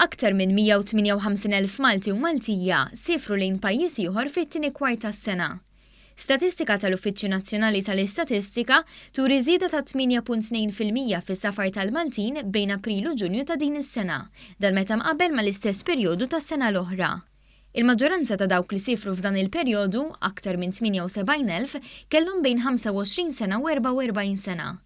Aktar minn 158,000 Malti u Maltija siefru lejn pajjiż ieħor fit-tieni kwart tas-sena. Statistika tal-Uffiċċju Nazzjonali tal-Istatistika turi żieda ta' 8.2% fis-safar tal-Maltin bejn April u Ġunju ta' din is-sena, dan meta mqabbel mal-istess perjodu tas-sena l-oħra. Il-maġġoranza ta' dawk li siefru f'dan il-perjodu, aktar minn 78,000, kellhom bejn 25 sena u 44 sena.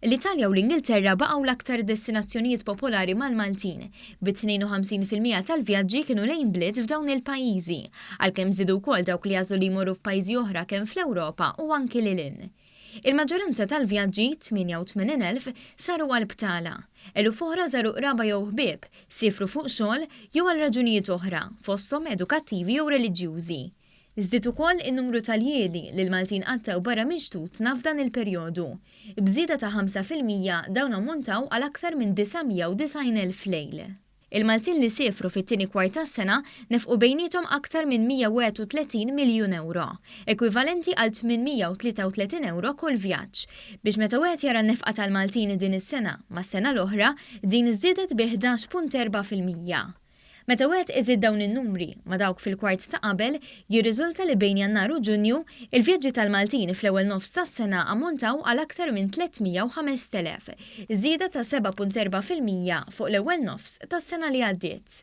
L-Italja u l-Ingilterra baqgħu l-aktar destinazzjonijiet popolari mal-Maltin, b'52% tal-vjaġġi kienu lejn bliet f'dawn il-pajjiżi, għalkemm żiedu wkoll dawk li jażlu li jmorru f'pajjiżi oħra kemm fl-Ewropa u anki lil hinn. Il-maġġoranza tal-vjaġġi, 88,000, saru għall-btala. Eluf oħra żaru qraba jew ħbieb, siefru fuq xogħol jew għal raġunijiet oħra, fosthom edukattivi jew reliġjużi. Żdied ukoll in-numru tal-iljieli li l-Maltin qattaw barra minn xtutna f'dan il-perjodu. B'żieda ta' 5% dawn ammontaw għal aktar minn 990,000 lejl. Il-Maltin li siefru fit-tieni kwart tas-sena nefqu bejniethom aktar minn 131 miljun euro, ekwivalenti għal 833 euro kull vjaġġ, biex meta wieħed jara n-nefqa tal-Maltin din is-sena mas-sena l-oħra din żdiedet bi 11.4%. Meta wieħed iżid dawn in-numri ma' dawk fil-kwart ta' qabel, jirriżulta li bejn Jannar u Ġunju il-vjaġġi tal-Maltin fl-ewwel nofs tas-sena ammontaw għal aktar minn 305,000, żieda ta' 7.4% fuq l-ewwel nofs tas-sena li għaddiet.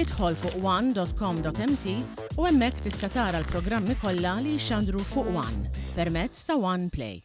Idħol fuq one.com.mt u hemmhekk tista' tara l-programmi kollha li jxandru fuq One permezz ta' One Play.